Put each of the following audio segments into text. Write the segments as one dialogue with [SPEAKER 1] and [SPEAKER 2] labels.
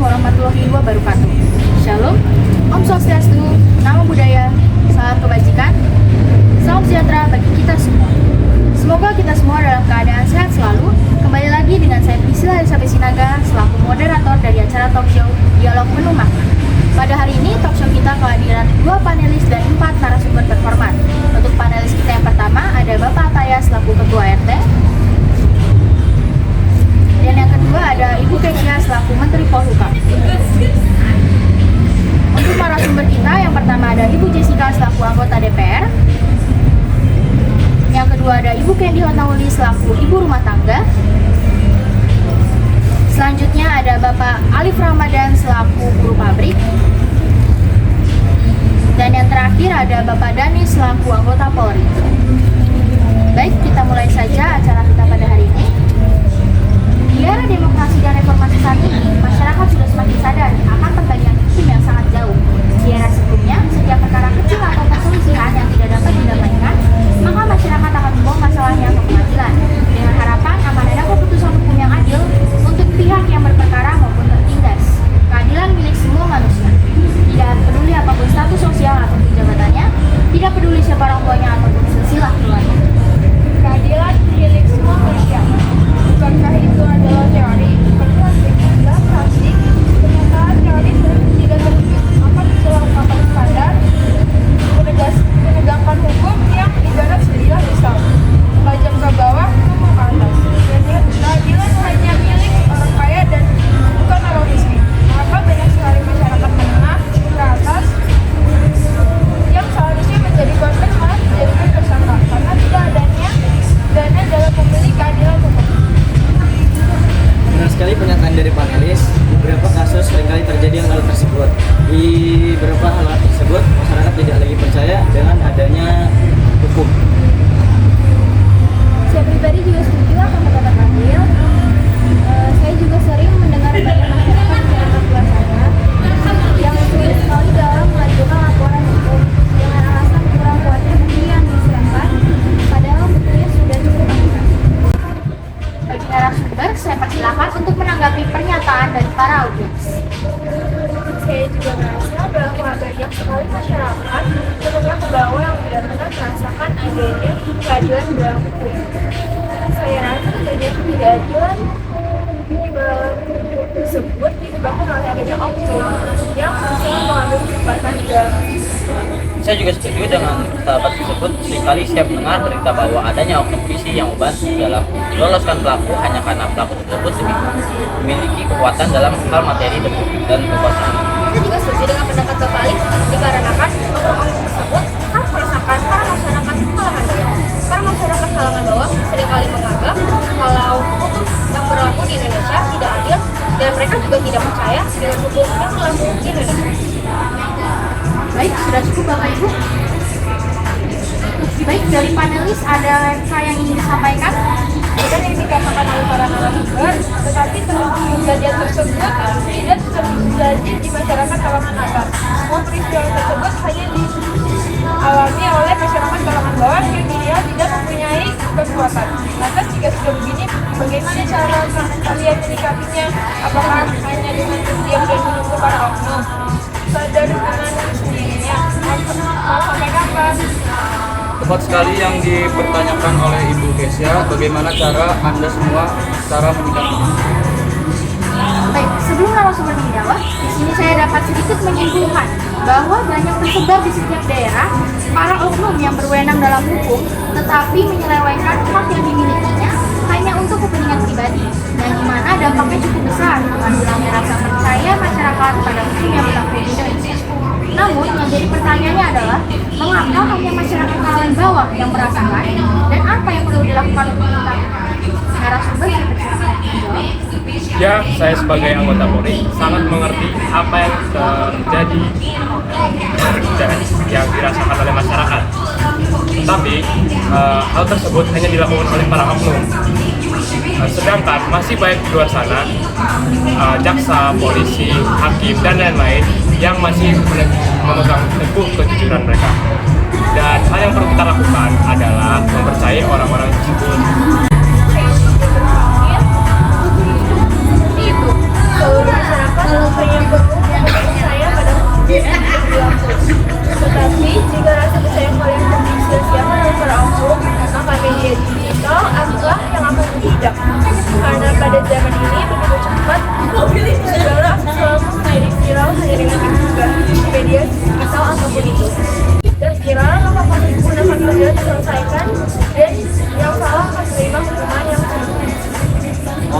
[SPEAKER 1] warahmatullahi wabarakatuh. Shalom, Om Swastiastu, Namo Buddhaya, salam kebajikan, salam sejahtera bagi kita semua. Semoga kita semua dalam keadaan sehat selalu. Kembali lagi dengan saya Priscilla Elizabeth Sinaga selaku moderator dari acara talk show Dialog Penuh Makna. Pada hari ini talk show kita kehadiran 2 panelis dan 4 narasumber terhormat. Untuk panelis kita yang pertama ada Bapak Ataya selaku Ketua RT. Dan yang kedua ada Ibu Kesia selaku Menteri Polhukam. Untuk narasumber kita yang pertama ada Ibu Jessica selaku anggota DPR. Yang kedua ada Ibu Kendi Hotnauli selaku Ibu Rumah Tangga. Selanjutnya ada Bapak Alif Ramadan selaku Buruh Pabrik. Dan yang terakhir ada Bapak Dani selaku anggota Polri. Baik, kita mulai saja acara kita pada hari ini. Di era demokrasi dan reformasi saat ini, masyarakat sudah semakin sadar akan pembagian hukum yang sangat jauh. Di era sebelumnya, setiap perkara kecil atau perselisihan yang tidak dapat didamaikan, maka masyarakat akan membawa masalahnya ke pengadilan dengan harapan akan ada keputusan hukum yang adil untuk pihak yang berperkara maupun tertindas. Keadilan milik semua manusia. Tidak peduli apapun status sosial ataupun jabatannya, tidak peduli siapa orang tuanya ataupun silsilah keluarga. Keadilan milik semua manusia. Bukankah itu adalah teori? Kedua, adalah praktik. Pernyataan teori tidak terwujud. Maka dilakukan standar menegakkan hukum yang ibarat sebilah misal tajam ke bawah, tumbuh ke atas. Keadilan hanya milik orang kaya dan bukan orang miskin. Maka banyak sekali masyarakat menengah ke atas yang seharusnya menjadi korban malah dijadikan tersangka karena tidak adanya dana dalam membeli keadilan hukum.
[SPEAKER 2] Benar sekali pernyataan dari panelis. Beberapa kasus seringkali terjadi hal tersebut. Di beberapa hal tersebut, masyarakat tidak lagi percaya dengan adanya hukum.
[SPEAKER 1] Saya pribadi juga setuju akan pendapat Adil. Saya juga sering mendengar banyak masyarakat luar sana yang sulit sekali dalam mengajukan laporan hukum dengan alasan kurang kuatnya bukti yang diserahkan, padahal buktinya sudah cukup akurat. Bagi narasumber, saya persilakan untuk menanggapi pernyataan dari para audiens.
[SPEAKER 3] Saya juga merasa bahwa banyak sekali masyarakat menengah ke bawah yang benar-benar merasakan adanya keadilan dalam hukum. Saya rasa terjadi ketidakadilan dalam hukum tersebut disebabkan oleh adanya oknum yang bisa mengambil kesempatan dalam.
[SPEAKER 2] Saya juga setuju dengan pendapat tersebut. Seringkali saya mendengar berita bahwa adanya oknum polisi yang membantu dalam meloloskan pelaku hanya karena pelaku tersebut memiliki kekuatan dalam hal materi dan kekuasaan.
[SPEAKER 1] Saya juga setuju dengan pendapat Bapak Alif dikarenakan oknum tersebut harus merasakan para masyarakat kalangan bawah. Para masyarakat kalangan bawah seringkali menganggap kalau hukum yang berlaku di Indonesia tidak adil dan mereka juga tidak percaya dengan hukum yang berlaku di Indonesia. Baik, sudah cukup Bapak Ibu. Baik, dari panelis ada yang ingin disampaikan?
[SPEAKER 3] Bukan yang dikatakan oleh para narasumber, tetapi kejadian tersebut tidak terjadi di masyarakat kalangan atas. Semua peristiwa tersebut hanya dialami oleh masyarakat kalangan bawah yang dia tidak mempunyai kekuatan. Lantas jika sudah begini, bagaimana cara kalian menyikapinya? Apakah hanya dengan diam dan menunggu para oknum? Sadar dengan sendirinya? Mau sampai kapan?
[SPEAKER 4] Tepat sekali yang dipertanyakan oleh Ibu Kesia, bagaimana cara Anda semua cara menyikapinya?
[SPEAKER 1] Baik, sebelum narasumber menjawab, di sini saya dapat sedikit menyimpulkan bahwa banyak tersebar di setiap daerah para oknum yang berwenang dalam hukum, tetapi menyelewengkan hak yang dimilikinya hanya untuk kepentingan pribadi, dan di mana dampaknya cukup besar dengan hilangnya rasa percaya masyarakat pada hukum yang berlaku di Indonesia. Namun, yang jadi pertanyaannya adalah mengapa hanya masyarakat kalangan bawah yang merasakan dan apa yang perlu dilakukan untuk mengatasinya? Narasumber
[SPEAKER 5] Ya, saya sebagai anggota Polri sangat mengerti apa yang terjadi dan yang dirasakan oleh masyarakat. Tetapi hal tersebut hanya dilakukan oleh para oknum. Sedangkan masih banyak di luar sana jaksa, polisi, hakim, dan lain-lain yang masih memegang teguh kejujuran mereka. Dan hal yang perlu kita lakukan adalah mempercayai orang-orang tersebut.
[SPEAKER 3] Seluruh masyarakat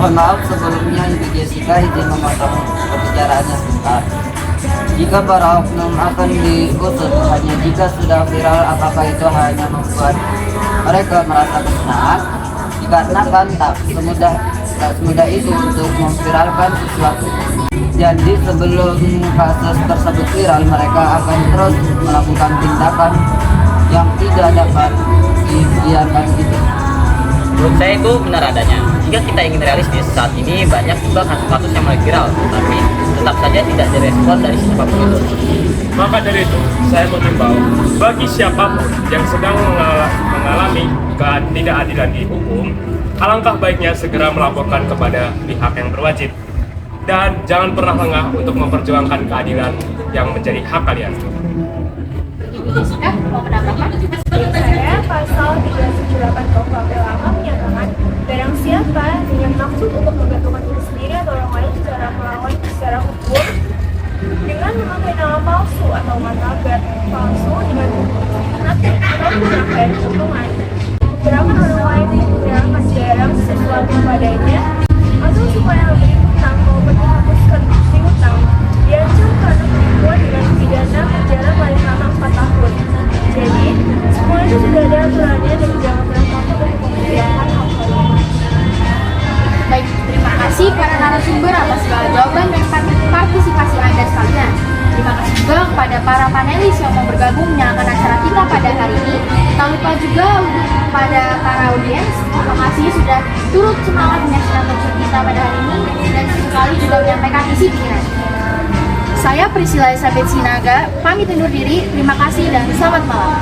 [SPEAKER 6] Mohon maaf sebelumnya Ibu Jessica izin memotong pembicaraannya sebentar. Jika para oknum akan diusut hanya jika sudah viral, apakah itu hanya membuat mereka merasa kesenangan? Dikarenakan tak semudah itu untuk memviralkan sesuatu. Jadi sebelum kasus tersebut viral, mereka akan terus melakukan tindakan yang tidak dapat dibiarkan gitu.
[SPEAKER 2] Menurut saya itu benar adanya. Jika kita ingin realistis, saat ini banyak juga kasus-kasus yang mulai viral, tapi tetap saja tidak direspon dari siapapun itu.
[SPEAKER 5] Maka dari itu, saya mengimbau bagi siapapun yang sedang mengalami ketidakadilan di hukum, alangkah baiknya segera melaporkan kepada pihak yang berwajib. Dan jangan pernah lengah untuk memperjuangkan keadilan yang menjadi hak kalian.
[SPEAKER 1] Ibu Jessica mau menambahkan?
[SPEAKER 3] Saya pasal 378 KUHP lama menyatakan barang siapa dengan maksud untuk menggantungkan diri sendiri atau orang lain secara melawan secara hukum dengan memakai nama palsu atau martabat palsu dengan nanti atau rangkaian keuntungan gerakan orang lain menggunakan barang sesuatu padanya atau supaya memberi hutang maupun menghapuskan bukti hutang diancam karena penipuan dengan pidana penjara paling lama 4 tahun. Jadi, semua itu sudah ada aturannya dan jangan pernah takut untuk memperjuangkan hak-hak.
[SPEAKER 1] Baik, terima kasih para narasumber atas segala jawaban dan partisipasi Anda sekalian. Terima kasih juga kepada para panelis yang mau bergabung menyalakan acara kita pada hari ini. Tak lupa juga untuk kepada para audiens, terima kasih sudah turut semangat menyaksikan talkshow kita pada hari ini dan sesekali juga menyampaikan isi pikiran. Saya Priscilla Elizabeth Sinaga, pamit undur diri. Terima kasih dan selamat malam.